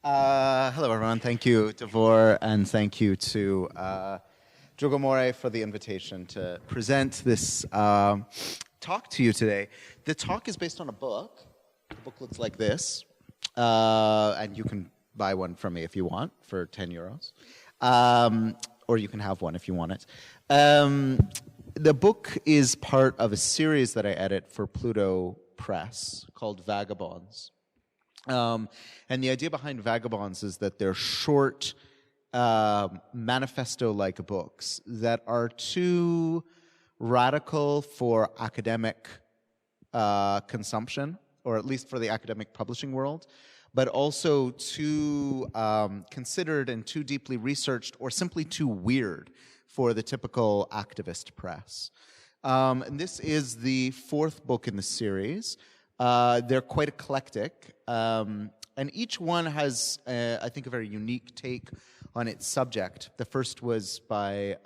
Hello, everyone. Thank you, Devor, and thank you to Drugo for the invitation to present this talk to you today. The talk is based on a book. The book looks like this, and you can buy one from me if you want for 10 euros, or you can have one if you want it. The book is part of a series that I edit for Pluto Press called VAGABONDS. And the idea behind VAGABONDS is that they're short, manifesto-like books that are too radical for academic consumption, or at least for the academic publishing world, but also too considered and too deeply researched, or simply too weird for the typical activist press. And this is the fourth book in the series. They're quite eclectic, and each one has, I think, a very unique take on its subject. The first was by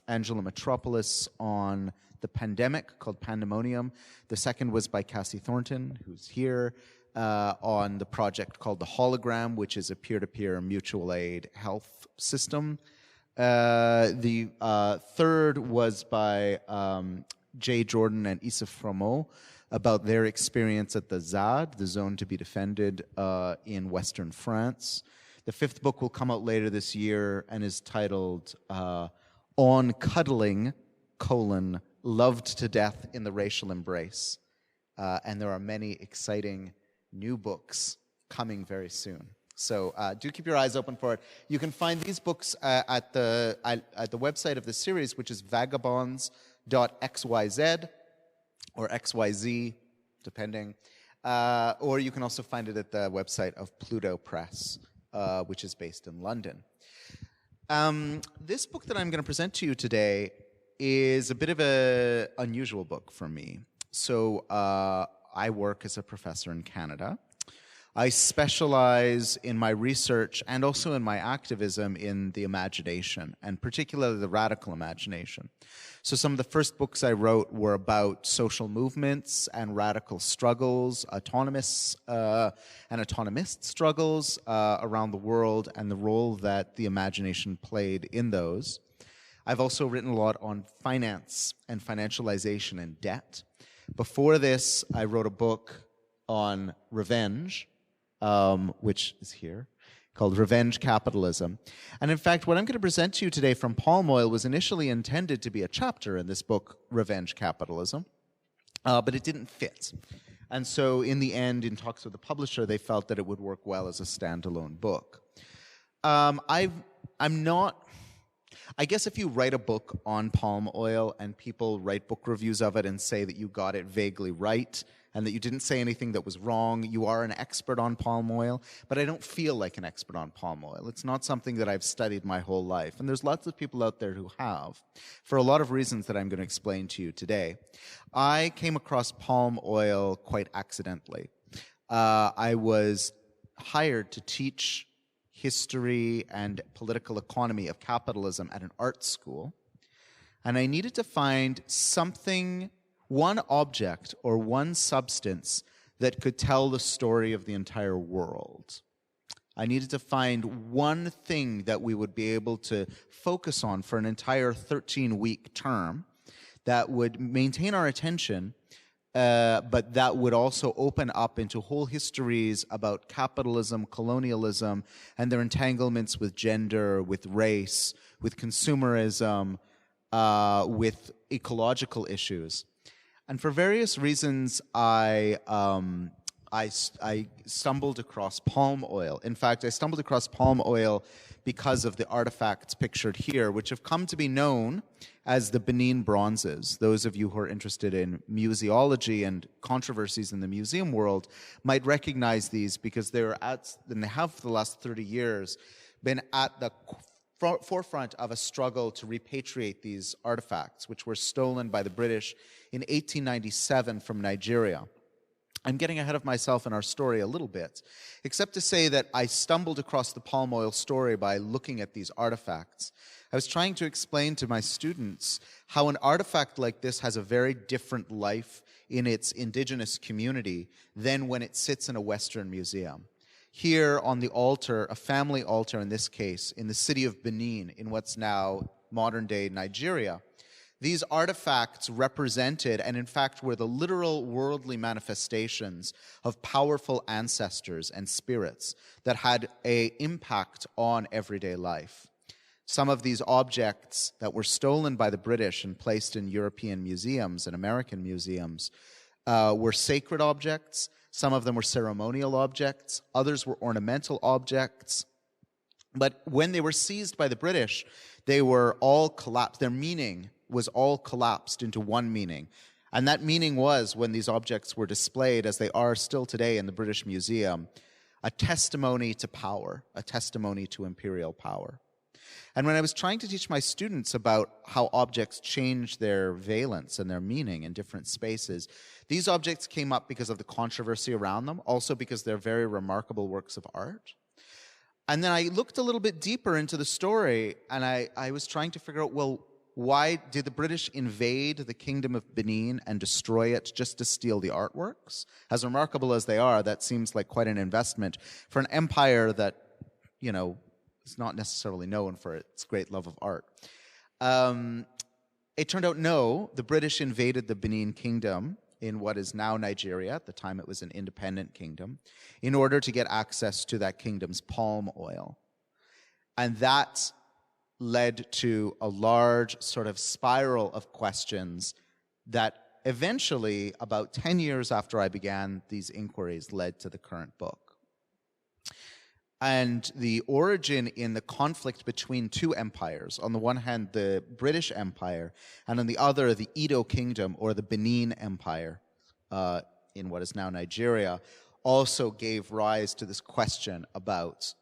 Angela Metropolis on the pandemic, called Pandemonium. The second was by Cassie Thornton, who's here, on the project called The Hologram, which is a peer-to-peer mutual aid health system. The third was by Jay Jordan and Issa Fromeau, about their experience at the ZAD, the Zone to be Defended, in Western France. The fifth book will come out later this year and is titled On Cuddling, Loved to Death in the Racial Embrace. And there are many exciting new books coming very soon. So do keep your eyes open for it. You can find these books at the website of the series, which is vagabonds.xyz, or XYZ, depending. Or you can also find it at the website of Pluto Press, which is based in London. This book that I'm going to present to you today is a bit of an unusual book for me. So I work as a professor in Canada. I specialize in my research and also in my activism in the imagination, and particularly the radical imagination. So some of the first books I wrote were about social movements and radical struggles, autonomous and autonomist struggles around the world, and the role that the imagination played in those. I've also written a lot on finance and financialization and debt. Before this, I wrote a book on revenge, which is here, called Revenge Capitalism. And in fact, what I'm going to present to you today from Palm Oil was initially intended to be a chapter in this book, Revenge Capitalism, but it didn't fit. And so in the end, in talks with the publisher, they felt that it would work well as a standalone book. I guess if you write a book on palm oil and people write book reviews of it and say that you got it vaguely right and that you didn't say anything that was wrong, you are an expert on palm oil. But I don't feel like an expert on palm oil. It's not something that I've studied my whole life. And there's lots of people out there who have, for a lot of reasons that I'm going to explain to you today. I came across palm oil quite accidentally. I was hired to teach history and political economy of capitalism at an art school, and I needed to find something, one object or one substance that could tell the story of the entire world. I needed to find one thing that we would be able to focus on for an entire 13-week term that would maintain our attention, but that would also open up into whole histories about capitalism, colonialism, and their entanglements with gender, with race, with consumerism, with ecological issues. And for various reasons, I stumbled across palm oil. In fact, I stumbled across palm oil because of the artifacts pictured here, which have come to be known as the Benin Bronzes. Those of you who are interested in museology and controversies in the museum world might recognize these, because they have for the last 30 years been at the forefront of a struggle to repatriate these artifacts, which were stolen by the British in 1897 from Nigeria. I'm getting ahead of myself in our story a little bit, except to say that I stumbled across the palm oil story by looking at these artifacts. I was trying to explain to my students how an artifact like this has a very different life in its indigenous community than when it sits in a Western museum. Here on the altar, a family altar in this case, in the city of Benin, in what's now modern-day Nigeria, these artifacts represented, and in fact were the literal worldly manifestations of powerful ancestors and spirits that had an impact on everyday life. Some of these objects that were stolen by the British and placed in European museums and American museums were sacred objects. Some of them were ceremonial objects. Others were ornamental objects. But when they were seized by the British, they were all collapsed. Their meaning was all collapsed into one meaning. And that meaning was, when these objects were displayed, as they are still today in the British Museum, a testimony to power, a testimony to imperial power. And when I was trying to teach my students about how objects change their valence and their meaning in different spaces, these objects came up because of the controversy around them, also because they're very remarkable works of art. And then I looked a little bit deeper into the story, and I was trying to figure out, well, why did the British invade the kingdom of Benin and destroy it just to steal the artworks? As remarkable as they are, that seems like quite an investment for an empire that, you know, is not necessarily known for its great love of art. It turned out, no, the British invaded the Benin kingdom in what is now Nigeria. At the time, it was an independent kingdom, in order to get access to that kingdom's palm oil. And that led to a large sort of spiral of questions that eventually, about 10 years after I began these inquiries, led to the current book. And the origin in the conflict between two empires, on the one hand, the British Empire, and on the other, the Edo Kingdom, or the Benin Empire, in what is now Nigeria, also gave rise to this question about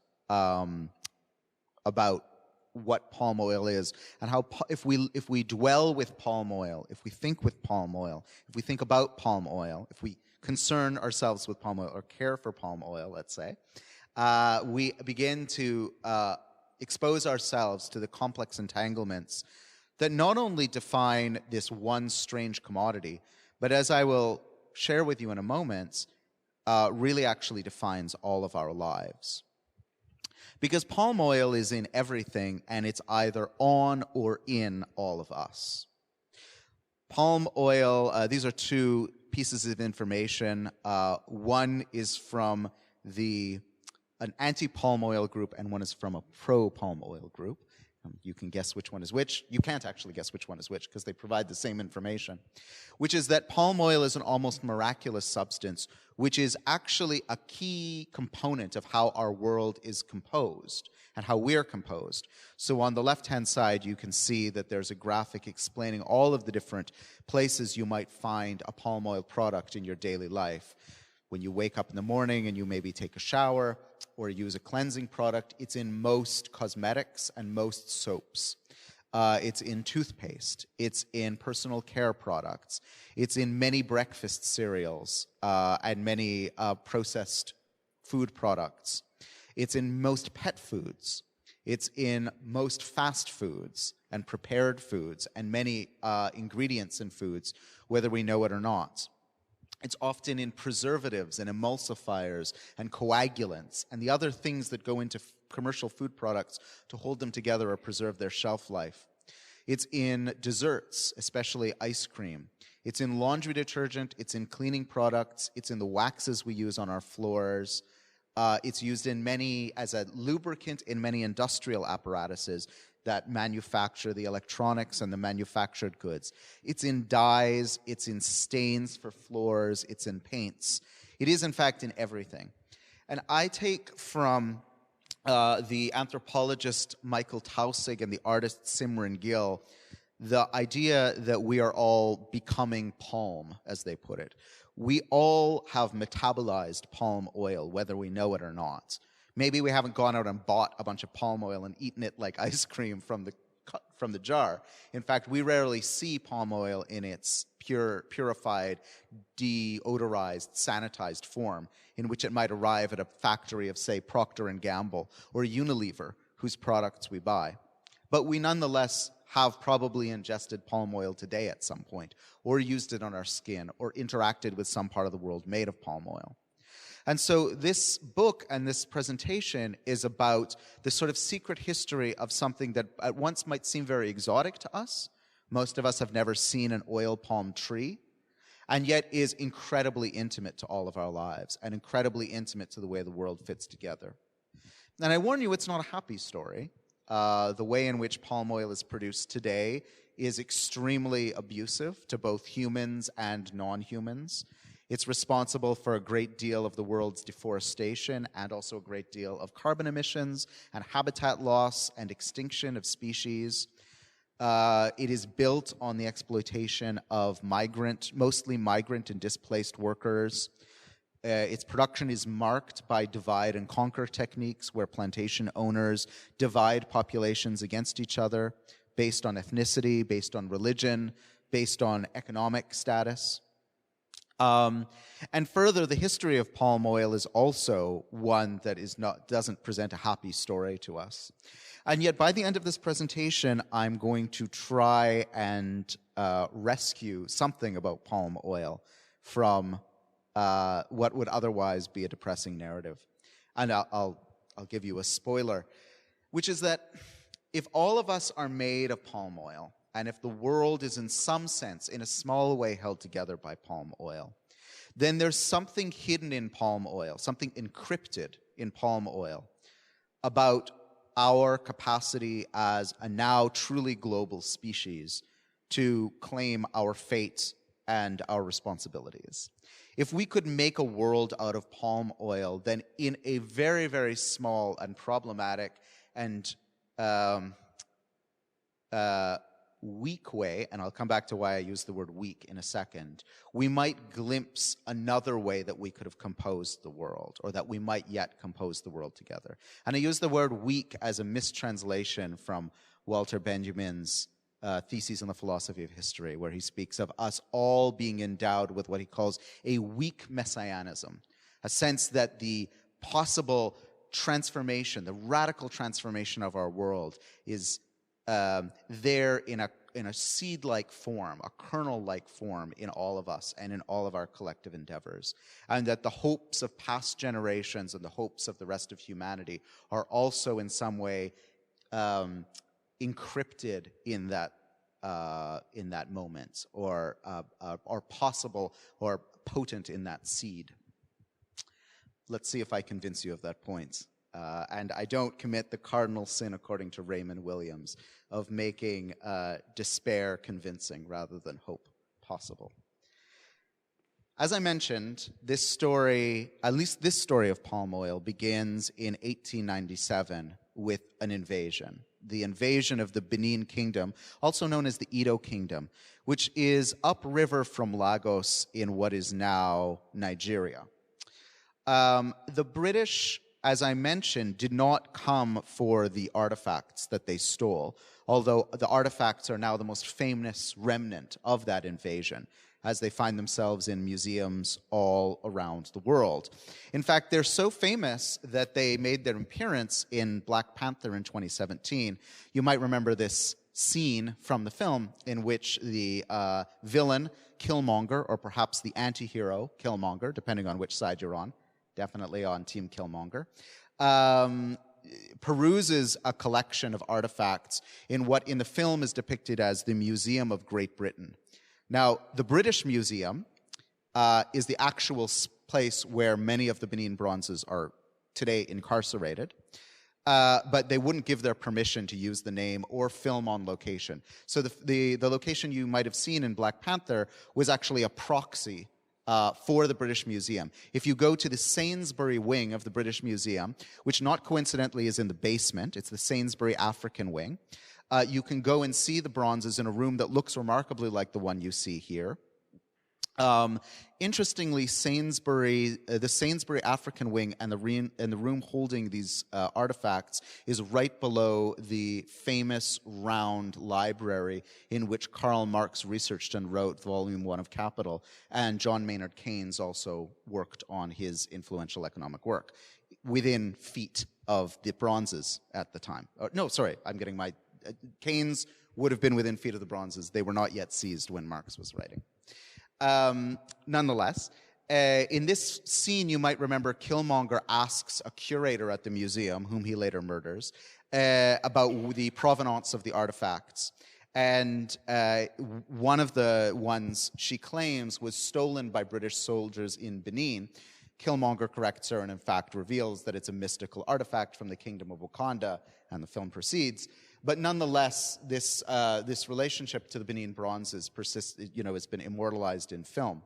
what palm oil is, and how if we dwell with palm oil, if we think with palm oil, if we think about palm oil, if we concern ourselves with palm oil or care for palm oil, let's say, we begin to expose ourselves to the complex entanglements that not only define this one strange commodity, but as I will share with you in a moment, really actually defines all of our lives. Because palm oil is in everything, and it's either on or in all of us. Palm oil, these are two pieces of information. One is from an anti-palm oil group, and one is from a pro-palm oil group. You can guess which one is which. You can't actually guess which one is which, because they provide the same information, which is that palm oil is an almost miraculous substance, which is actually a key component of how our world is composed and how we're composed. So on the left-hand side, you can see that there's a graphic explaining all of the different places you might find a palm oil product in your daily life. When you wake up in the morning and you maybe take a shower or use a cleansing product, it's in most cosmetics and most soaps. It's in toothpaste. It's in personal care products. It's in many breakfast cereals and many processed food products. It's in most pet foods. It's in most fast foods and prepared foods and many ingredients in foods, whether we know it or not. It's often in preservatives and emulsifiers and coagulants and the other things that go into commercial food products to hold them together or preserve their shelf life. It's in desserts, especially ice cream. It's in laundry detergent. It's in cleaning products. It's in the waxes we use on our floors. It's used as a lubricant in many industrial apparatuses that manufacture the electronics and the manufactured goods. It's in dyes, it's in stains for floors, it's in paints. It is, in fact, in everything. And I take from the anthropologist Michael Taussig and the artist Simran Gill the idea that we are all becoming palm, as they put it. We all have metabolized palm oil, whether we know it or not. Maybe we haven't gone out and bought a bunch of palm oil and eaten it like ice cream from the jar. In fact, we rarely see palm oil in its purified, deodorized, sanitized form, in which it might arrive at a factory of, say, Procter & Gamble or Unilever, whose products we buy. But we nonetheless have probably ingested palm oil today at some point, or used it on our skin, or interacted with some part of the world made of palm oil. And so this book and this presentation is about the sort of secret history of something that at once might seem very exotic to us. Most of us have never seen an oil palm tree, and yet is incredibly intimate to all of our lives and incredibly intimate to the way the world fits together. And I warn you, it's not a happy story. The way in which palm oil is produced today is extremely abusive to both humans and non-humans. It's responsible for a great deal of the world's deforestation and also a great deal of carbon emissions and habitat loss and extinction of species. It is built on the exploitation of mostly migrant and displaced workers. Its production is marked by divide and conquer techniques where plantation owners divide populations against each other based on ethnicity, based on religion, based on economic status. And further, the history of palm oil is also one that doesn't present a happy story to us. And yet, by the end of this presentation, I'm going to try and rescue something about palm oil from what would otherwise be a depressing narrative. And I'll give you a spoiler, which is that if all of us are made of palm oil, and if the world is in some sense, in a small way, held together by palm oil, then there's something hidden in palm oil, something encrypted in palm oil about our capacity as a now truly global species to claim our fate and our responsibilities. If we could make a world out of palm oil, then in a very, very small and problematic and weak way, and I'll come back to why I use the word weak in a second, we might glimpse another way that we could have composed the world, or that we might yet compose the world together. And I use the word weak as a mistranslation from Walter Benjamin's Theses on the Philosophy of History, where he speaks of us all being endowed with what he calls a weak messianism, a sense that the possible transformation, the radical transformation of our world is there in a seed-like form, a kernel-like form in all of us and in all of our collective endeavors. And that the hopes of past generations and the hopes of the rest of humanity are also in some way encrypted in that moment, or possible or potent in that seed. Let's see if I convince you of that point. And I don't commit the cardinal sin, according to Raymond Williams, of making despair convincing rather than hope possible. As I mentioned, this story, at least this story of palm oil, begins in 1897 with an invasion. The invasion of the Benin Kingdom, also known as the Edo Kingdom, which is upriver from Lagos in what is now Nigeria. The British, as I mentioned, did not come for the artifacts that they stole, although the artifacts are now the most famous remnant of that invasion, as they find themselves in museums all around the world. In fact, they're so famous that they made their appearance in Black Panther in 2017. You might remember this scene from the film in which the villain, Killmonger, or perhaps the anti-hero, Killmonger, depending on which side you're on, definitely on Team Killmonger, peruses a collection of artifacts in what in the film is depicted as the Museum of Great Britain. Now, the British Museum is the actual place where many of the Benin Bronzes are today incarcerated, but they wouldn't give their permission to use the name or film on location. So the location you might have seen in Black Panther was actually a proxy for the British Museum. If you go to the Sainsbury wing of the British Museum, which not coincidentally is in the basement, it's the Sainsbury African wing, you can go and see the bronzes in a room that looks remarkably like the one you see here. Interestingly, the Sainsbury African wing and the room holding these artifacts is right below the famous round library in which Karl Marx researched and wrote Volume 1 of Capital, and John Maynard Keynes also worked on his influential economic work, within feet of the bronzes at the time. Keynes would have been within feet of the bronzes. They were not yet seized when Marx was writing. Nonetheless, In this scene, you might remember Killmonger asks a curator at the museum, whom he later murders, about the provenance of the artifacts. And one of the ones she claims was stolen by British soldiers in Benin. Killmonger corrects her and in fact reveals that it's a mystical artifact from the kingdom of Wakanda, and the film proceeds. But nonetheless, this relationship to the Benin Bronzes persists, has been immortalized in film.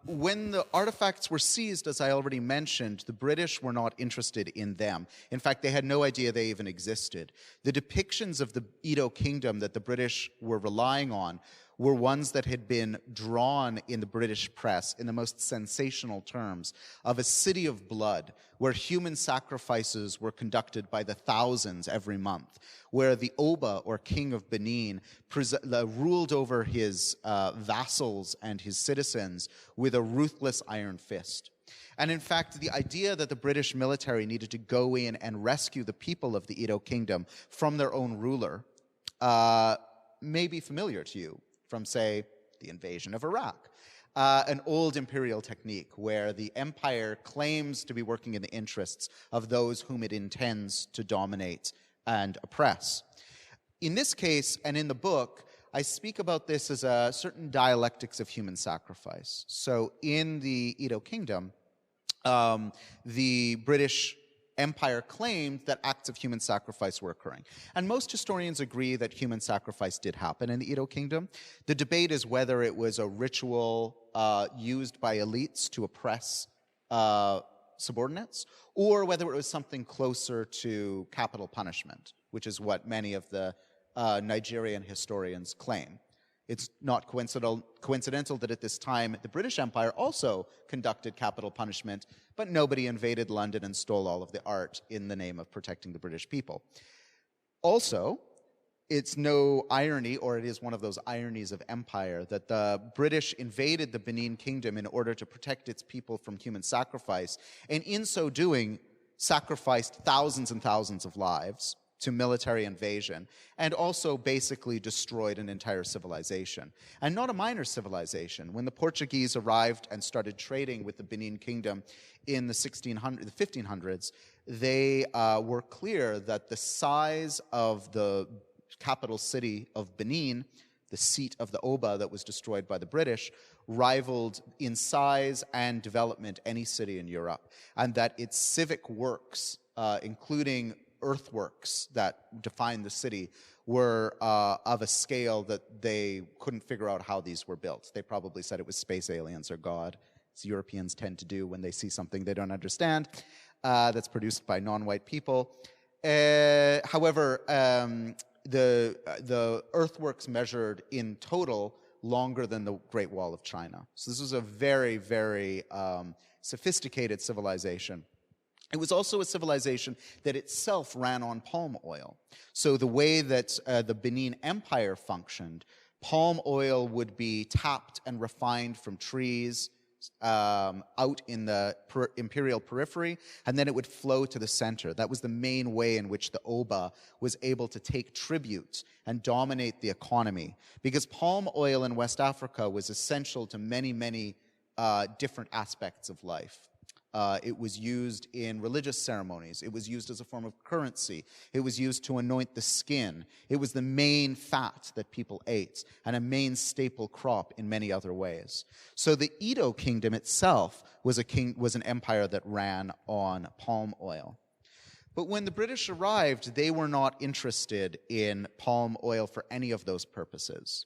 When the artifacts were seized, as I already mentioned, the British were not interested in them. In fact, they had no idea they even existed. The depictions of the Edo Kingdom that the British were relying on were ones that had been drawn in the British press in the most sensational terms of a city of blood where human sacrifices were conducted by the thousands every month, where the Oba, or king of Benin, ruled over his vassals and his citizens with a ruthless iron fist. And in fact, the idea that the British military needed to go in and rescue the people of the Edo Kingdom from their own ruler may be familiar to you from, say, the invasion of Iraq. An old imperial technique where the empire claims to be working in the interests of those whom it intends to dominate and oppress. In this case, and in the book, I speak about this as a certain dialectics of human sacrifice. So in the Edo Kingdom, the British Empire claimed that acts of human sacrifice were occurring. And most historians agree that human sacrifice did happen in the Edo Kingdom. The debate is whether it was a ritual used by elites to oppress subordinates, or whether it was something closer to capital punishment, which is what many of the Nigerian historians claim. It's not coincidental that at this time the British Empire also conducted capital punishment, but nobody invaded London and stole all of the art in the name of protecting the British people. Also, it's no irony, or it is one of those ironies of empire, that the British invaded the Benin Kingdom in order to protect its people from human sacrifice, and in so doing, sacrificed thousands and thousands of lives to military invasion, and also basically destroyed an entire civilization. And not a minor civilization. When the Portuguese arrived and started trading with the Benin Kingdom in the 1500s, they were clear that the size of the capital city of Benin, the seat of the Oba that was destroyed by the British, rivaled in size and development any city in Europe, and that its civic works, including earthworks that define the city, were of a scale that they couldn't figure out how these were built. They probably said it was space aliens or God, as Europeans tend to do when they see something they don't understand that's produced by non-white people. However, the earthworks measured in total longer than the Great Wall of China. So this was a very, very sophisticated civilization. It was also a civilization that itself ran on palm oil. So the way that the Benin Empire functioned, palm oil would be tapped and refined from trees out in the imperial periphery, and then it would flow to the center. That was the main way in which the Oba was able to take tribute and dominate the economy, because palm oil in West Africa was essential to many, many different aspects of life. It was used in religious ceremonies. It was used as a form of currency. It was used to anoint the skin. It was the main fat that people ate, and a main staple crop in many other ways. So the Edo Kingdom itself was an empire that ran on palm oil. But when the British arrived, they were not interested in palm oil for any of those purposes.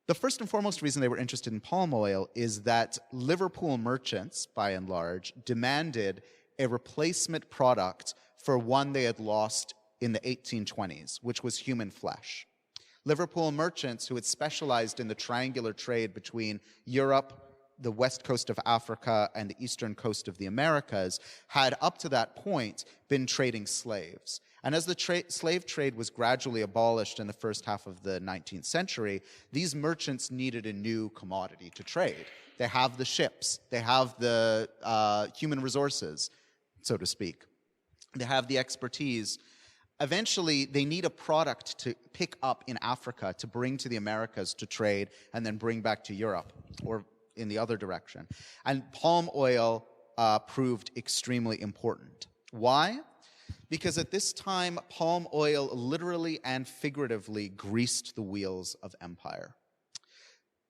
The first and foremost reason they were interested in palm oil is that Liverpool merchants, by and large, demanded a replacement product for one they had lost in the 1820s, which was human flesh. Liverpool merchants, who had specialized in the triangular trade between Europe, the west coast of Africa, and the eastern coast of the Americas, had up to that point been trading slaves. And as the slave trade was gradually abolished in the first half of the 19th century, these merchants needed a new commodity to trade. They have the ships, they have the human resources, so to speak. They have the expertise. Eventually, they need a product to pick up in Africa to bring to the Americas to trade and then bring back to Europe, or in the other direction. And palm oil proved extremely important. Why? Because at this time, palm oil literally and figuratively greased the wheels of empire.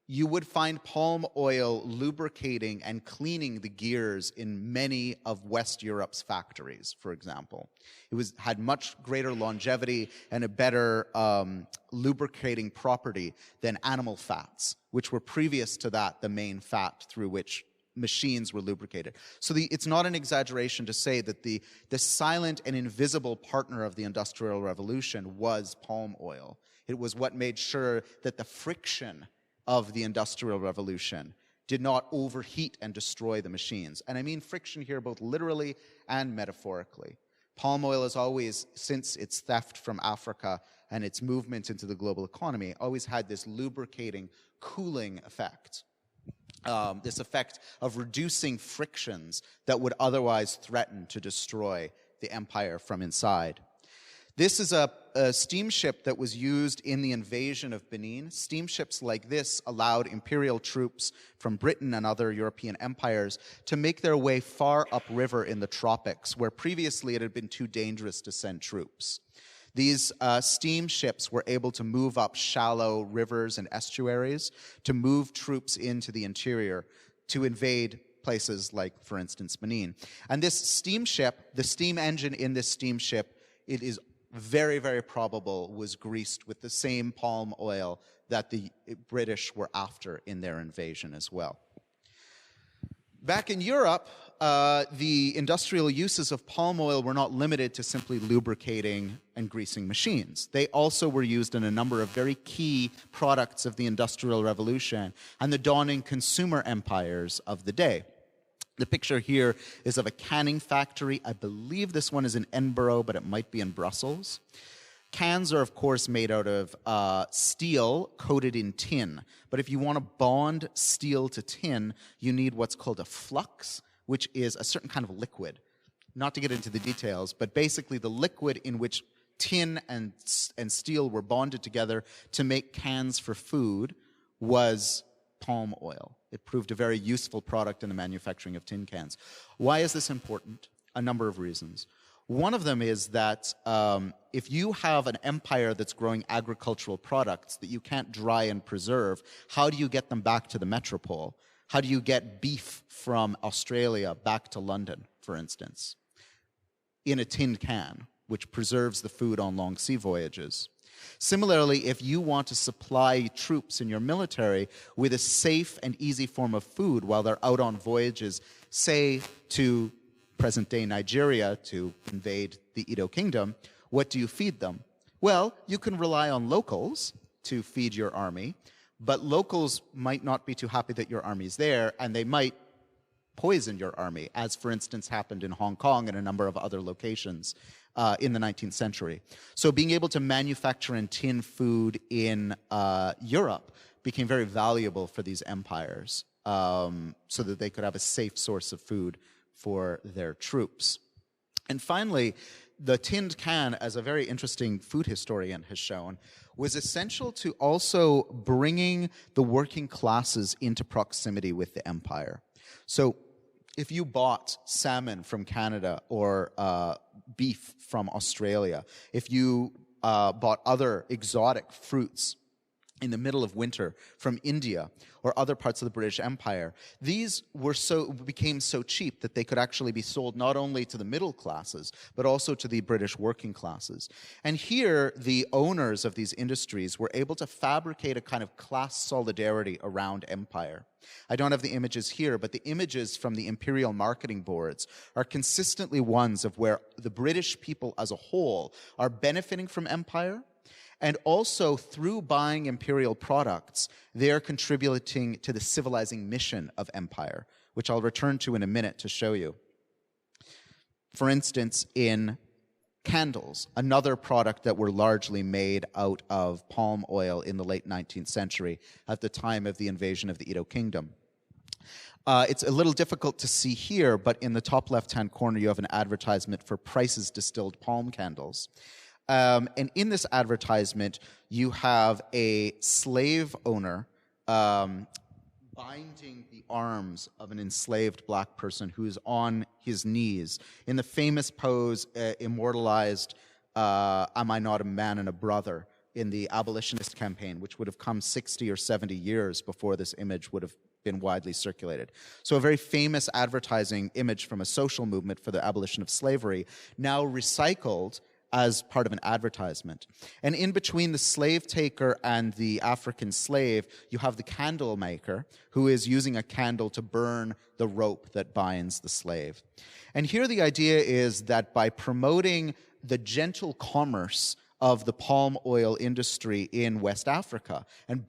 You would find palm oil lubricating and cleaning the gears in many of West Europe's factories, for example. It had much greater longevity and a better lubricating property than animal fats, which were previous to that the main fat through which machines were lubricated. So it's not an exaggeration to say that the silent and invisible partner of the Industrial Revolution was palm oil. It was what made sure that the friction of the Industrial Revolution did not overheat and destroy the machines. And I mean friction here both literally and metaphorically. Palm oil has always, since its theft from Africa and its movement into the global economy, always had this lubricating, cooling effect. This effect of reducing frictions that would otherwise threaten to destroy the empire from inside. This is a steamship that was used in the invasion of Benin. Steamships like this allowed imperial troops from Britain and other European empires to make their way far upriver in the tropics, where previously it had been too dangerous to send troops. These steamships were able to move up shallow rivers and estuaries to move troops into the interior to invade places like, for instance, Benin. And this steamship, the steam engine in this steamship, it is very, very probable was greased with the same palm oil that the British were after in their invasion as well. Back in Europe, the industrial uses of palm oil were not limited to simply lubricating and greasing machines. They also were used in a number of very key products of the Industrial Revolution and the dawning consumer empires of the day. The picture here is of a canning factory. I believe this one is in Edinburgh, but it might be in Brussels. Cans are, of course, made out of steel coated in tin. But if you want to bond steel to tin, you need what's called a flux, which is a certain kind of liquid. Not to get into the details, but basically the liquid in which tin and steel were bonded together to make cans for food was palm oil. It proved a very useful product in the manufacturing of tin cans. Why is this important? A number of reasons. One of them is that if you have an empire that's growing agricultural products that you can't dry and preserve, how do you get them back to the metropole? How do you get beef from Australia back to London, for instance, in a tin can, which preserves the food on long sea voyages? Similarly, if you want to supply troops in your military with a safe and easy form of food while they're out on voyages, say to present-day Nigeria to invade the Edo Kingdom, what do you feed them? Well, you can rely on locals to feed your army, but locals might not be too happy that your army's there, and they might poison your army, as for instance happened in Hong Kong and a number of other locations in the 19th century. So being able to manufacture and tin food in Europe became very valuable for these empires so that they could have a safe source of food for their troops. And finally, the tinned can, as a very interesting food historian has shown, was essential to also bringing the working classes into proximity with the empire. So if you bought salmon from Canada or beef from Australia, if you bought other exotic fruits in the middle of winter from India or other parts of the British Empire, these became so cheap that they could actually be sold not only to the middle classes, but also to the British working classes. And here, the owners of these industries were able to fabricate a kind of class solidarity around empire. I don't have the images here, but the images from the imperial marketing boards are consistently ones of where the British people as a whole are benefiting from empire, and also through buying imperial products, they are contributing to the civilizing mission of empire, which I'll return to in a minute to show you. For instance, in candles, another product that were largely made out of palm oil in the late 19th century at the time of the invasion of the Edo Kingdom. It's a little difficult to see here, but in the top left-hand corner you have an advertisement for Price's distilled palm candles. And in this advertisement, you have a slave owner binding the arms of an enslaved black person who is on his knees in the famous pose immortalized, Am I Not a Man and a Brother, in the abolitionist campaign, which would have come 60 or 70 years before this image would have been widely circulated. So a very famous advertising image from a social movement for the abolition of slavery, now recycled as part of an advertisement. And in between the slave taker and the African slave, you have the candle maker who is using a candle to burn the rope that binds the slave. And here the idea is that by promoting the gentle commerce of the palm oil industry in West Africa and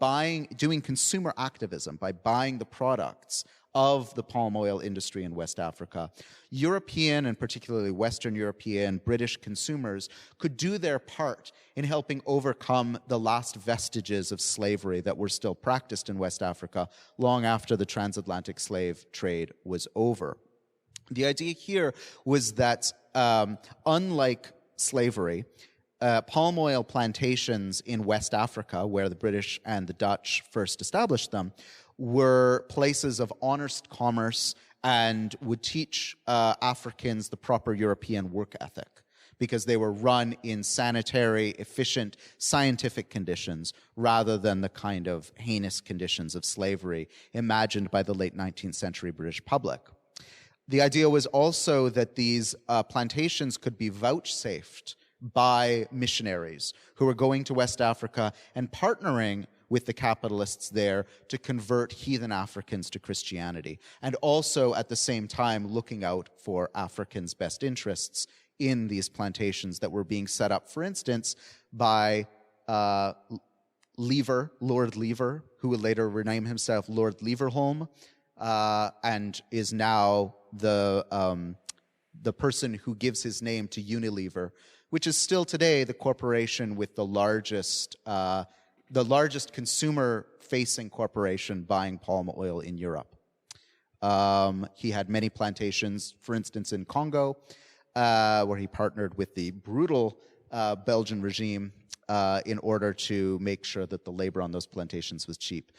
doing consumer activism by buying the products of the palm oil industry in West Africa, European and particularly Western European, British consumers could do their part in helping overcome the last vestiges of slavery that were still practiced in West Africa long after the transatlantic slave trade was over. The idea here was that unlike slavery, palm oil plantations in West Africa, where the British and the Dutch first established them, were places of honest commerce and would teach Africans the proper European work ethic because they were run in sanitary, efficient, scientific conditions rather than the kind of heinous conditions of slavery imagined by the late 19th century British public. The idea was also that these plantations could be vouchsafed by missionaries who were going to West Africa and partnering with the capitalists there to convert heathen Africans to Christianity, and also at the same time looking out for Africans' best interests in these plantations that were being set up, for instance, by Lord Lever, who would later rename himself Lord Leverhulme, and is now the person who gives his name to Unilever, which is still today the corporation with the largest consumer-facing corporation buying palm oil in Europe. He had many plantations, for instance, in Congo, where he partnered with the brutal Belgian regime in order to make sure that the labor on those plantations was cheap.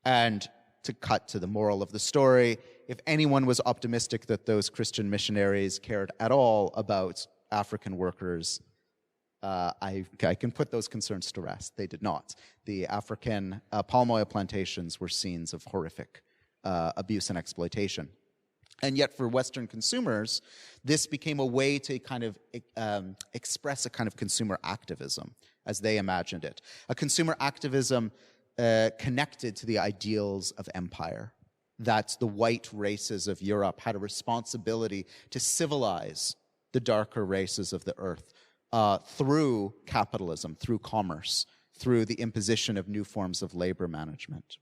And to cut to the moral of the story, if anyone was optimistic that those Christian missionaries cared at all about African workers, I can put those concerns to rest. They did not. The African palm oil plantations were scenes of horrific abuse and exploitation. And yet for Western consumers, this became a way to kind of express a kind of consumer activism, as they imagined it. A consumer activism connected to the ideals of empire, that the white races of Europe had a responsibility to civilize the darker races of the earth through capitalism, through commerce, through the imposition of new forms of labor management.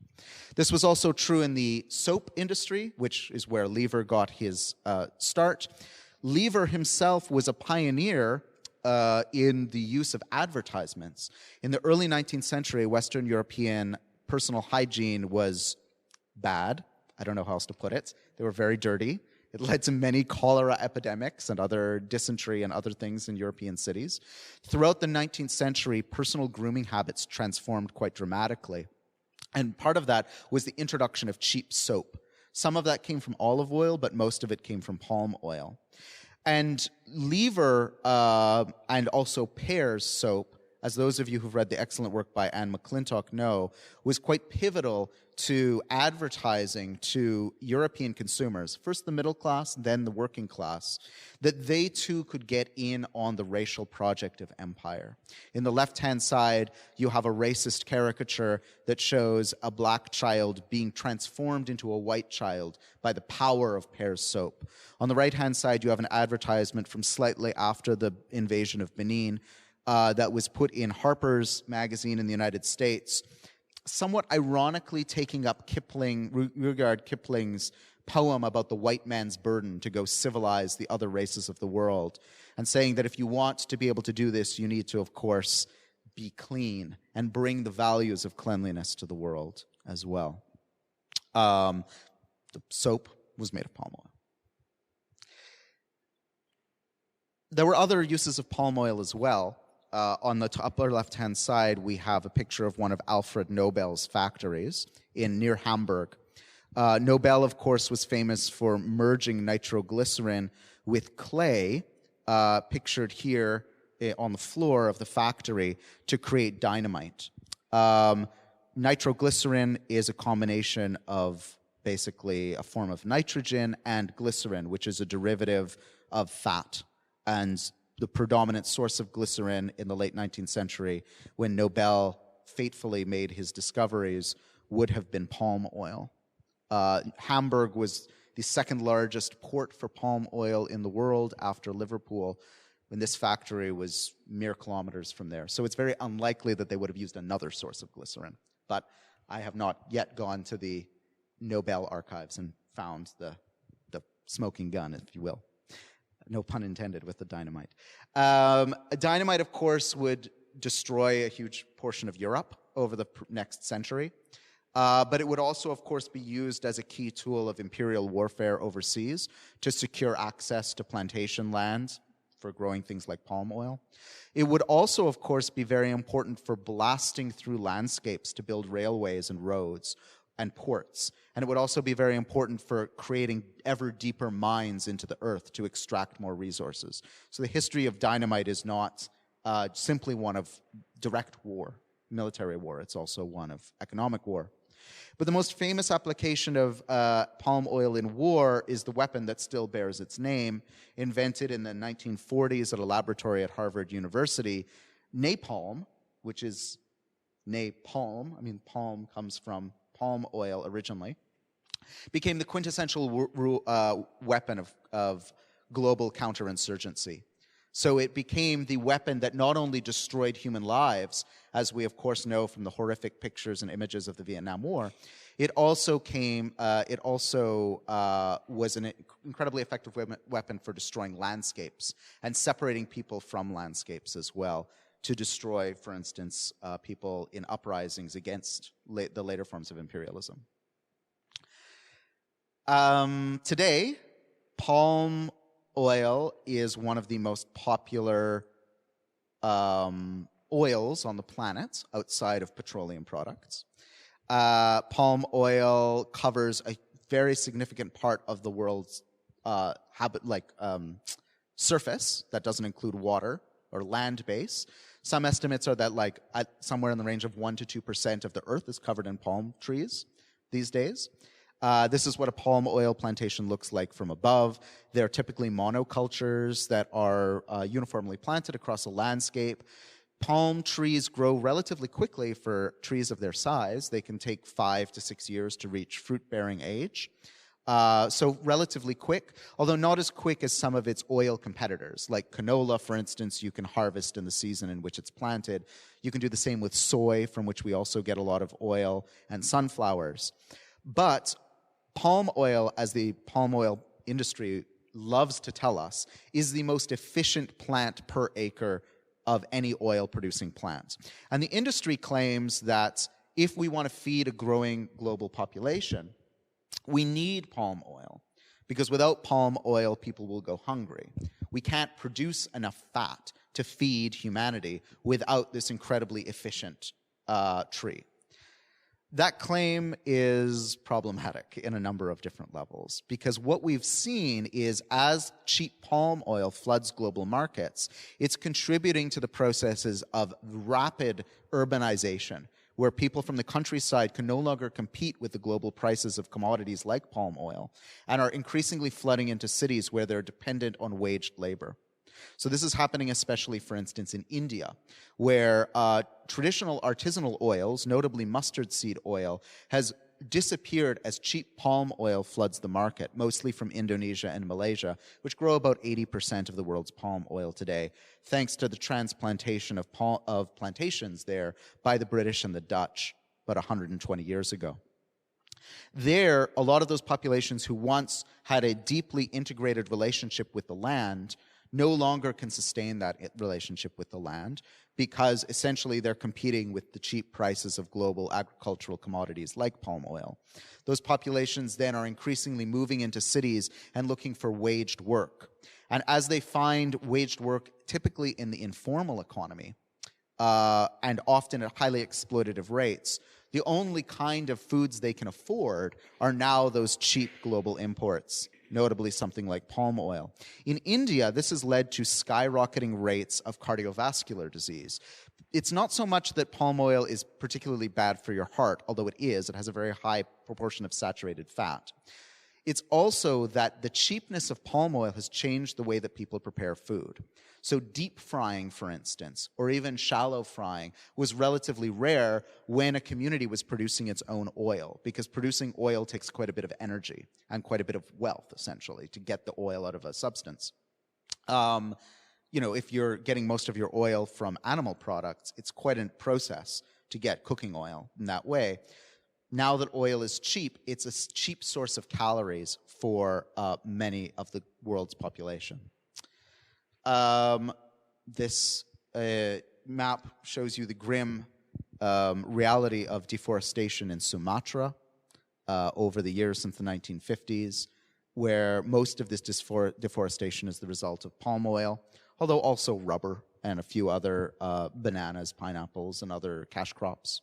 This was also true in the soap industry, which is where Lever got his start. Lever himself was a pioneer in the use of advertisements. In the early 19th century, Western European personal hygiene was bad. I don't know how else to put it. They were very dirty. It led to many cholera epidemics and other dysentery and other things in European cities. Throughout the 19th century, personal grooming habits transformed quite dramatically. And part of that was the introduction of cheap soap. Some of that came from olive oil, but most of it came from palm oil. And Lever and also Pear's soap, as those of you who've read the excellent work by Anne McClintock know, was quite pivotal to advertising to European consumers, first the middle class, then the working class, that they too could get in on the racial project of empire. In the left-hand side, you have a racist caricature that shows a black child being transformed into a white child by the power of Pear's soap. On the right-hand side, you have an advertisement from slightly after the invasion of Benin that was put in Harper's magazine in the United States, somewhat ironically taking up Rudyard Kipling's poem about the white man's burden to go civilize the other races of the world, and saying that if you want to be able to do this, you need to, of course, be clean and bring the values of cleanliness to the world as well. The soap was made of palm oil. There were other uses of palm oil as well. On the upper left-hand side, we have a picture of one of Alfred Nobel's factories near Hamburg. Nobel, of course, was famous for merging nitroglycerin with clay, pictured here on the floor of the factory, to create dynamite. Nitroglycerin is a combination of basically a form of nitrogen and glycerin, which is a derivative of fat. And the predominant source of glycerin in the late 19th century, when Nobel fatefully made his discoveries, would have been palm oil. Hamburg was the second largest port for palm oil in the world after Liverpool, when this factory was mere kilometers from there. So it's very unlikely that they would have used another source of glycerin. But I have not yet gone to the Nobel archives and found the smoking gun, if you will. No pun intended with the dynamite. Dynamite, of course, would destroy a huge portion of Europe over the next century. But it would also, of course, be used as a key tool of imperial warfare overseas to secure access to plantation lands for growing things like palm oil. It would also, of course, be very important for blasting through landscapes to build railways and roads and ports. And it would also be very important for creating ever deeper mines into the earth to extract more resources. So the history of dynamite is not simply one of direct war, military war. It's also one of economic war. But the most famous application of palm oil in war is the weapon that still bears its name, invented in the 1940s at a laboratory at Harvard University. Napalm, which is napalm, I mean, palm comes from palm oil originally, became the quintessential weapon of global counterinsurgency. So it became the weapon that not only destroyed human lives, as we of course know from the horrific pictures and images of the Vietnam War, it also was an incredibly effective weapon for destroying landscapes and separating people from landscapes as well, to destroy, for instance, people in uprisings against the later forms of imperialism. Today, palm oil is one of the most popular oils on the planet outside of petroleum products. Palm oil covers a very significant part of the world's surface that doesn't include water or land base. Some estimates are that somewhere in the range of 1 to 2% of the earth is covered in palm trees these days. This is what a palm oil plantation looks like from above. They're typically monocultures that are uniformly planted across a landscape. Palm trees grow relatively quickly for trees of their size. They can take 5 to 6 years to reach fruit-bearing age. So relatively quick, although not as quick as some of its oil competitors. Like canola, for instance, you can harvest in the season in which it's planted. You can do the same with soy, from which we also get a lot of oil, and sunflowers. But palm oil, as the palm oil industry loves to tell us, is the most efficient plant per acre of any oil-producing plant. And the industry claims that if we want to feed a growing global population, we need palm oil, because without palm oil, people will go hungry. We can't produce enough fat to feed humanity without this incredibly efficient tree. That claim is problematic in a number of different levels, because what we've seen is as cheap palm oil floods global markets, it's contributing to the processes of rapid urbanization, where people from the countryside can no longer compete with the global prices of commodities like palm oil and are increasingly flooding into cities where they're dependent on waged labor. So this is happening especially, for instance, in India, where traditional artisanal oils, notably mustard seed oil, has disappeared as cheap palm oil floods the market, mostly from Indonesia and Malaysia, which grow about 80% of the world's palm oil today, thanks to the transplantation of plantations there by the British and the Dutch about 120 years ago. There, a lot of those populations who once had a deeply integrated relationship with the land no longer can sustain that relationship with the land, because essentially they're competing with the cheap prices of global agricultural commodities like palm oil. Those populations then are increasingly moving into cities and looking for waged work. And as they find waged work, typically in the informal economy, and often at highly exploitative rates, The only kind of foods they can afford are now those cheap global imports, notably something like palm oil. In India, this has led to skyrocketing rates of cardiovascular disease. It's not so much that palm oil is particularly bad for your heart, although it is. It has a very high proportion of saturated fat. It's also that the cheapness of palm oil has changed the way that people prepare food. So deep frying, for instance, or even shallow frying was relatively rare when a community was producing its own oil, because producing oil takes quite a bit of energy and quite a bit of wealth, essentially, to get the oil out of a substance. If you're getting most of your oil from animal products, it's quite a process to get cooking oil in that way. Now that oil is cheap, it's a cheap source of calories for many of the world's population. This map shows you the grim reality of deforestation in Sumatra over the years since the 1950s, where most of this deforestation is the result of palm oil, although also rubber and a few other bananas, pineapples, and other cash crops.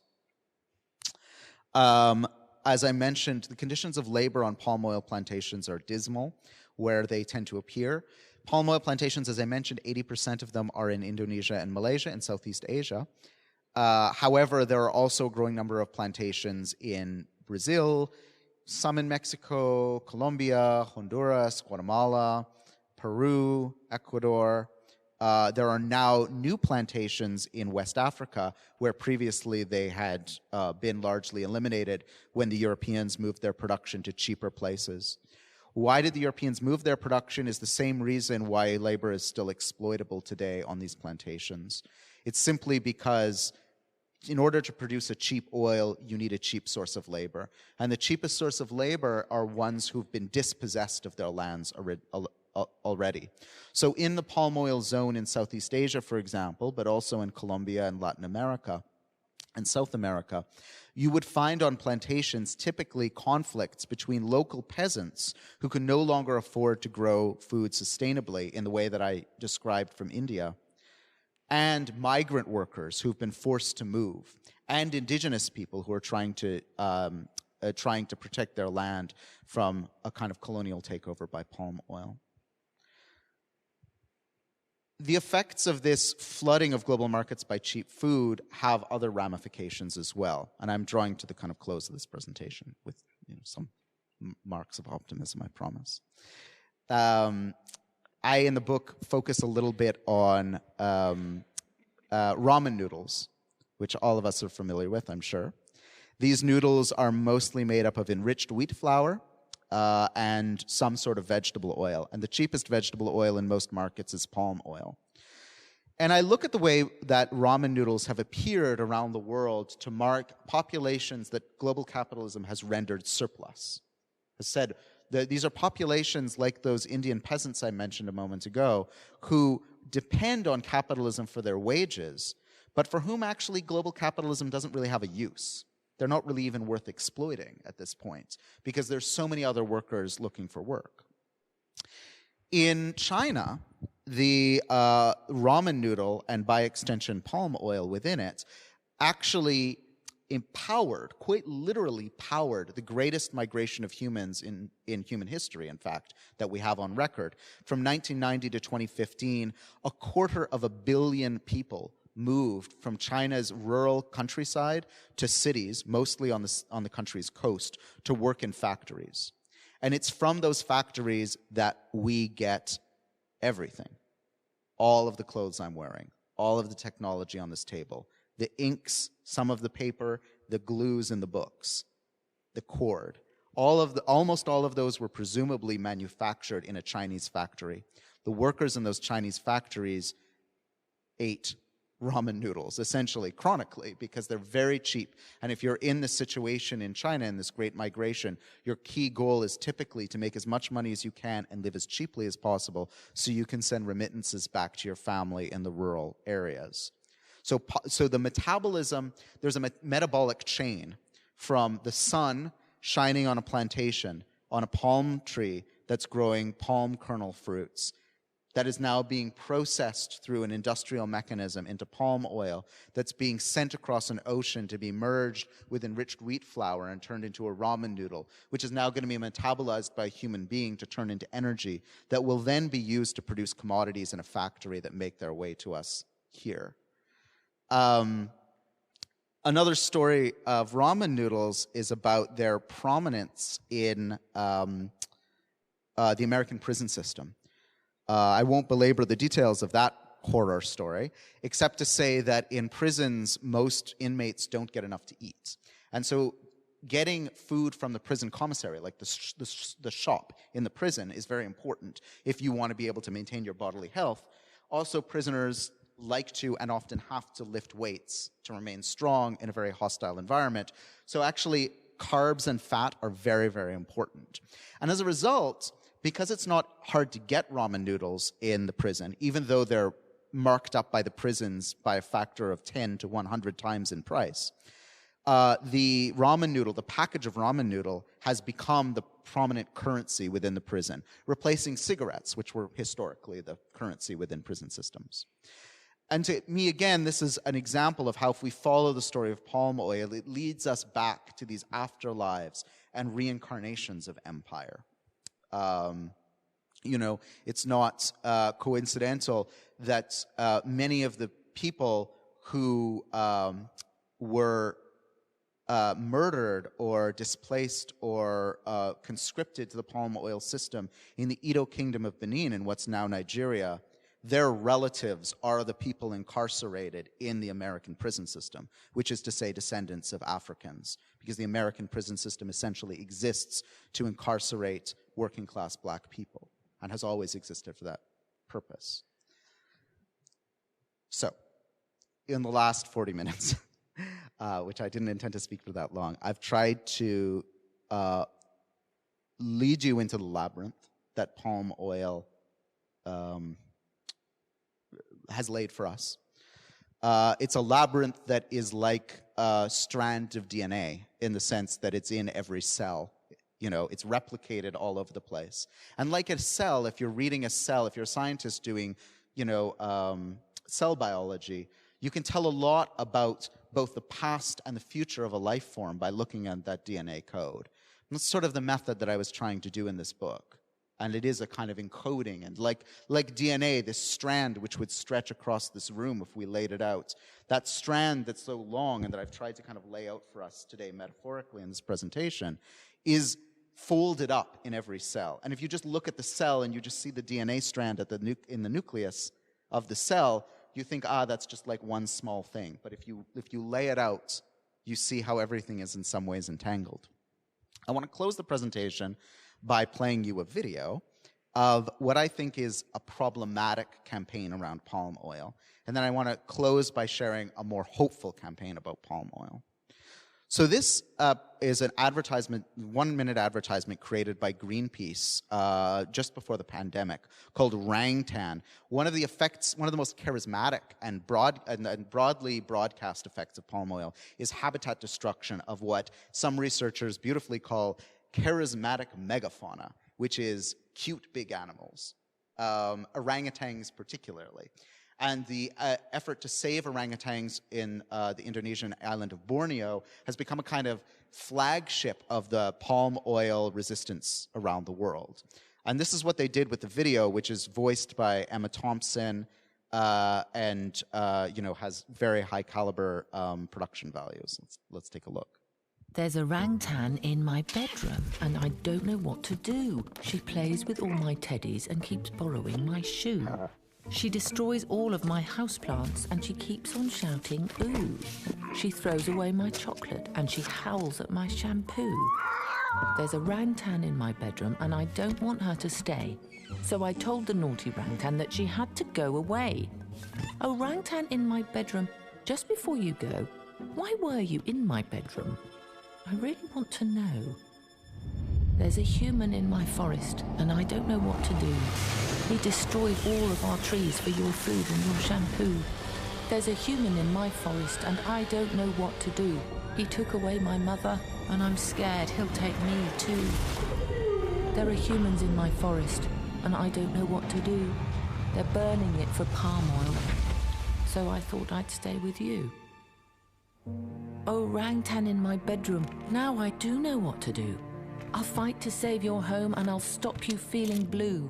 As I mentioned, the conditions of labor on palm oil plantations are dismal, where they tend to appear. Palm oil plantations, as I mentioned, 80% of them are in Indonesia and Malaysia and Southeast Asia. However, there are also a growing number of plantations in Brazil, some in Mexico, Colombia, Honduras, Guatemala, Peru, Ecuador. There are now new plantations in West Africa where previously they had been largely eliminated when the Europeans moved their production to cheaper places. Why did the Europeans move their production is the same reason why labor is still exploitable today on these plantations. It's simply because in order to produce a cheap oil, you need a cheap source of labor. And the cheapest source of labor are ones who've been dispossessed of their lands already. So in the palm oil zone in Southeast Asia, for example, but also in Colombia and Latin America and South America, you would find on plantations typically conflicts between local peasants who can no longer afford to grow food sustainably in the way that I described from India, and migrant workers who've been forced to move, and indigenous people who are trying to protect their land from a kind of colonial takeover by palm oil. The effects of this flooding of global markets by cheap food have other ramifications as well. And I'm drawing to the kind of close of this presentation with some marks of optimism, I promise. I, in the book, focus a little bit on ramen noodles, which all of us are familiar with, I'm sure. These noodles are mostly made up of enriched wheat flour, and some sort of vegetable oil. And the cheapest vegetable oil in most markets is palm oil. And I look at the way that ramen noodles have appeared around the world to mark populations that global capitalism has rendered surplus. Has said that these are populations like those Indian peasants I mentioned a moment ago who depend on capitalism for their wages, but for whom actually global capitalism doesn't really have a use. They're not really even worth exploiting at this point because there's so many other workers looking for work. In China, the ramen noodle, and by extension palm oil within it, actually empowered, quite literally powered, the greatest migration of humans in human history, in fact, that we have on record. From 1990 to 2015, 250 million people moved from China's rural countryside to cities, mostly on the country's coast, to work in factories. And it's from those factories that we get everything. All of the clothes I'm wearing, all of the technology on this table, the inks, some of the paper, the glues in the books, the cord. Almost all of those were presumably manufactured in a Chinese factory. The workers in those Chinese factories ate ramen noodles, essentially, chronically, because they're very cheap. And if you're in this situation in China, in this great migration, your key goal is typically to make as much money as you can and live as cheaply as possible so you can send remittances back to your family in the rural areas. So the metabolism, there's a metabolic chain from the sun shining on a plantation, on a palm tree that's growing palm kernel fruits, that is now being processed through an industrial mechanism into palm oil that's being sent across an ocean to be merged with enriched wheat flour and turned into a ramen noodle, which is now going to be metabolized by a human being to turn into energy that will then be used to produce commodities in a factory that make their way to us here. Another story of ramen noodles is about their prominence in the American prison system. I won't belabor the details of that horror story, except to say that in prisons, most inmates don't get enough to eat. And so getting food from the prison commissary, like the shop in the prison, is very important if you want to be able to maintain your bodily health. Also, prisoners like to and often have to lift weights to remain strong in a very hostile environment. So actually, carbs and fat are very, very important. And as a result, because it's not hard to get ramen noodles in the prison, even though they're marked up by the prisons by a factor of 10 to 100 times in price, the ramen noodle, the package of ramen noodle, has become the prominent currency within the prison, replacing cigarettes, which were historically the currency within prison systems. And to me, again, this is an example of how if we follow the story of palm oil, it leads us back to these afterlives and reincarnations of empire. It's not coincidental that many of the people who were murdered or displaced or conscripted to the palm oil system in the Edo Kingdom of Benin in what's now Nigeria, their relatives are the people incarcerated in the American prison system, which is to say descendants of Africans, because the American prison system essentially exists to incarcerate working-class black people and has always existed for that purpose. So, in the last 40 minutes, which I didn't intend to speak for that long, I've tried to lead you into the labyrinth that palm oil has laid for us. It's a labyrinth that is like a strand of DNA in the sense that it's in every cell. It's replicated all over the place. And like a cell, if you're reading a cell, if you're a scientist doing, cell biology, you can tell a lot about both the past and the future of a life form by looking at that DNA code. And that's sort of the method that I was trying to do in this book. And it is a kind of encoding. And like DNA, this strand which would stretch across this room if we laid it out, that strand that's so long and that I've tried to kind of lay out for us today metaphorically in this presentation is folded up in every cell. And if you just look at the cell and you just see the DNA strand at in the nucleus of the cell, you think, that's just like one small thing. But if you lay it out, you see how everything is in some ways entangled. I want to close the presentation by playing you a video of what I think is a problematic campaign around palm oil. And then I want to close by sharing a more hopeful campaign about palm oil. So this is an advertisement, 1-minute advertisement created by Greenpeace just before the pandemic called Orangutan. One of the most charismatic and broadly broadcast effects of palm oil is habitat destruction of what some researchers beautifully call charismatic megafauna, which is cute big animals, orangutans particularly. And the effort to save orangutans in the Indonesian island of Borneo has become a kind of flagship of the palm oil resistance around the world. And this is what they did with the video, which is voiced by Emma Thompson and has very high caliber production values. Let's take a look. There's a orangutan in my bedroom, and I don't know what to do. She plays with all my teddies and keeps borrowing my shoe. She destroys all of my houseplants, and she keeps on shouting, ooh. She throws away my chocolate, and she howls at my shampoo. There's a orangutan in my bedroom, and I don't want her to stay. So I told the naughty orangutan that she had to go away. Orangutan in my bedroom, just before you go, why were you in my bedroom? I really want to know. There's a human in my forest, and I don't know what to do. He destroyed all of our trees for your food and your shampoo. There's a human in my forest, and I don't know what to do. He took away my mother, and I'm scared he'll take me too. There are humans in my forest, and I don't know what to do. They're burning it for palm oil. So I thought I'd stay with you. Orangutan in my bedroom. Now I do know what to do. I'll fight to save your home and I'll stop you feeling blue.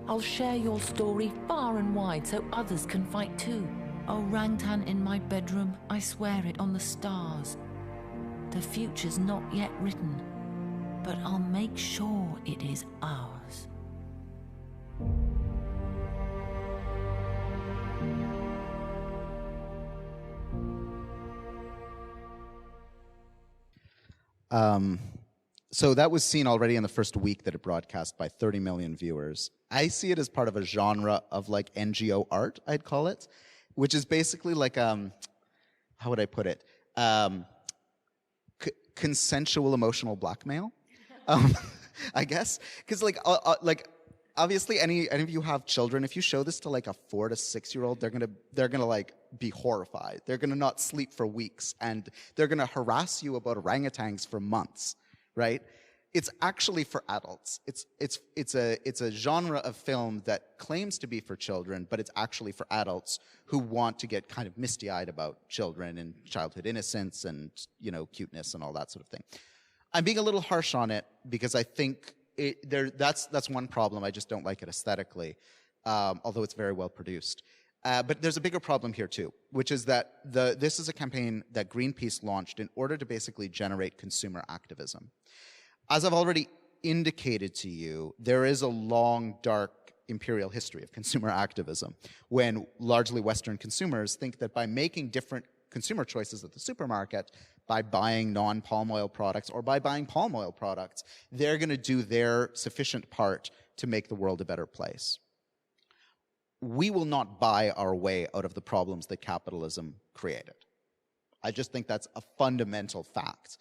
I'll share your story far and wide so others can fight too. Orangutan in my bedroom, I swear it on the stars. The future's not yet written, but I'll make sure it is ours. So that was seen already in the first week that it broadcast by 30 million viewers. I see it as part of a genre of like NGO art, I'd call it, which is basically like, how would I put it? Consensual emotional blackmail, I guess. Because like obviously any of you have children. If you show this to like a 4 to 6 year old, they're gonna like be horrified. They're gonna not sleep for weeks, and they're gonna harass you about orangutans for months, right? It's actually for adults. It's a genre of film that claims to be for children, but it's actually for adults who want to get kind of misty-eyed about children and childhood innocence and, you know, cuteness and all that sort of thing. I'm being a little harsh on it because I think that's one problem. I just don't like it aesthetically, although it's very well produced. But there's a bigger problem here too, which is that this is a campaign that Greenpeace launched in order to basically generate consumer activism. As I've already indicated to you, there is a long, dark imperial history of consumer activism when largely Western consumers think that by making different consumer choices at the supermarket, by buying non-palm oil products or by buying palm oil products, they're going to do their sufficient part to make the world a better place. We will not buy our way out of the problems that capitalism created. I just think that's a fundamental fact.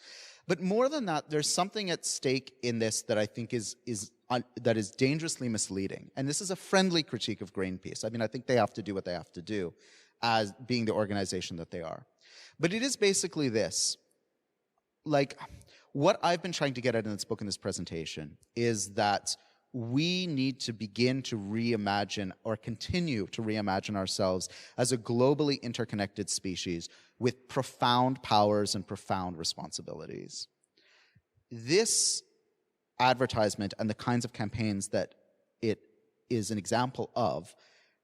But more than that, there's something at stake in this that I think is dangerously misleading. And this is a friendly critique of Greenpeace. I mean, I think they have to do what they have to do as being the organization that they are. But it is basically this. Like, what I've been trying to get at in this book and this presentation is that we need to begin to reimagine or continue to reimagine ourselves as a globally interconnected species with profound powers and profound responsibilities. This advertisement and the kinds of campaigns that it is an example of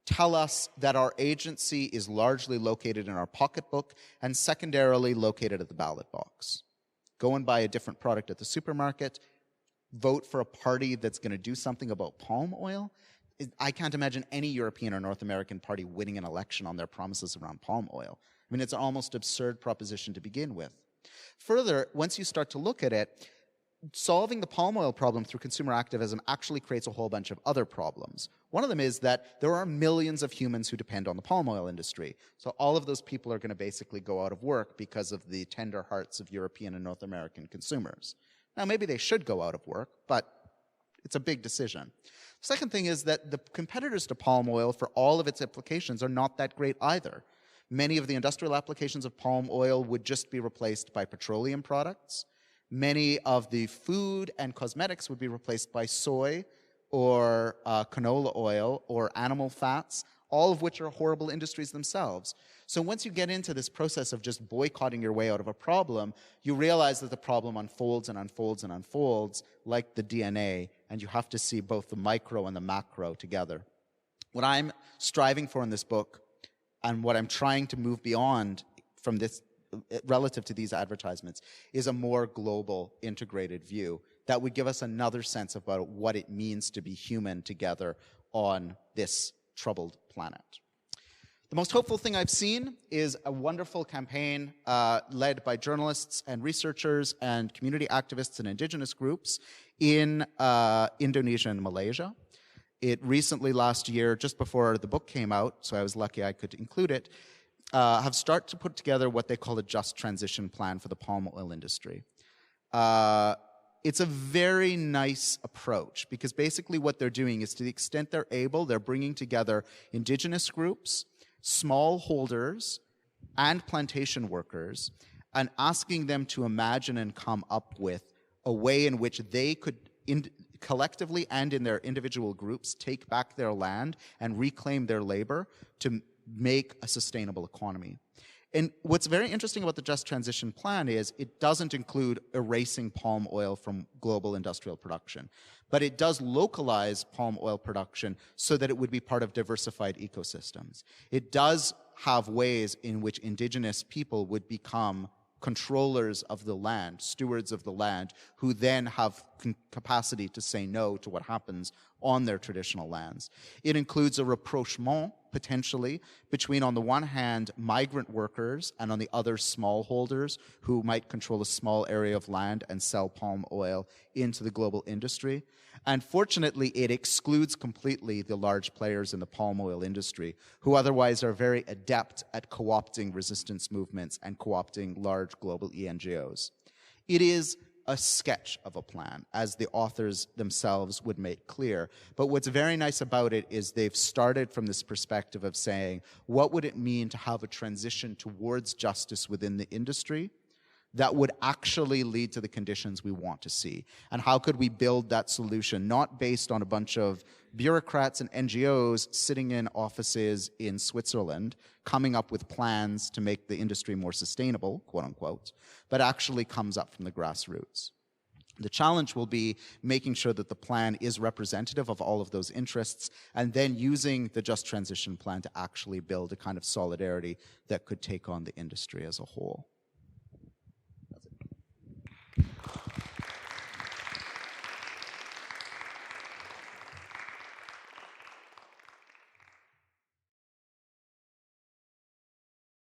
tell us that our agency is largely located in our pocketbook and secondarily located at the ballot box. Go and buy a different product at the supermarket, vote for a party that's going to do something about palm oil. I can't imagine any European or North American party winning an election on their promises around palm oil. I mean, it's an almost absurd proposition to begin with. Further, once you start to look at it, solving the palm oil problem through consumer activism actually creates a whole bunch of other problems. One of them is that there are millions of humans who depend on the palm oil industry. So all of those people are going to basically go out of work because of the tender hearts of European and North American consumers. Now, maybe they should go out of work, but it's a big decision. Second thing is that the competitors to palm oil for all of its applications are not that great either. Many of the industrial applications of palm oil would just be replaced by petroleum products. Many of the food and cosmetics would be replaced by soy or canola oil or animal fats, all of which are horrible industries themselves. So once you get into this process of just boycotting your way out of a problem, you realize that the problem unfolds and unfolds and unfolds like the DNA, and you have to see both the micro and the macro together. What I'm striving for in this book, and what I'm trying to move beyond from this relative to these advertisements, is a more global, integrated view that would give us another sense about what it means to be human together on this troubled planet. The most hopeful thing I've seen is a wonderful campaign led by journalists and researchers and community activists and indigenous groups in Indonesia and Malaysia. It recently, last year, just before the book came out, so I was lucky I could include it, have started to put together what they call a just transition plan for the palm oil industry. It's a very nice approach because basically what they're doing is, to the extent they're able, they're bringing together indigenous groups, smallholders, and plantation workers, and asking them to imagine and come up with a way in which they could collectively and in their individual groups take back their land and reclaim their labor to make a sustainable economy. And what's very interesting about the Just Transition Plan is it doesn't include erasing palm oil from global industrial production, but it does localize palm oil production so that it would be part of diversified ecosystems. It does have ways in which indigenous people would become controllers of the land, stewards of the land, who then have capacity to say no to what happens on their traditional lands. It includes a rapprochement, potentially, between, on the one hand, migrant workers and on the other, smallholders who might control a small area of land and sell palm oil into the global industry. And fortunately, it excludes completely the large players in the palm oil industry, who otherwise are very adept at co-opting resistance movements and co-opting large global NGOs. It is a sketch of a plan, as the authors themselves would make clear. But what's very nice about it is they've started from this perspective of saying, what would it mean to have a transition towards justice within the industry that would actually lead to the conditions we want to see? And how could we build that solution, not based on a bunch of bureaucrats and NGOs sitting in offices in Switzerland, coming up with plans to make the industry more sustainable, quote unquote, but actually comes up from the grassroots. The challenge will be making sure that the plan is representative of all of those interests, and then using the Just Transition Plan to actually build a kind of solidarity that could take on the industry as a whole.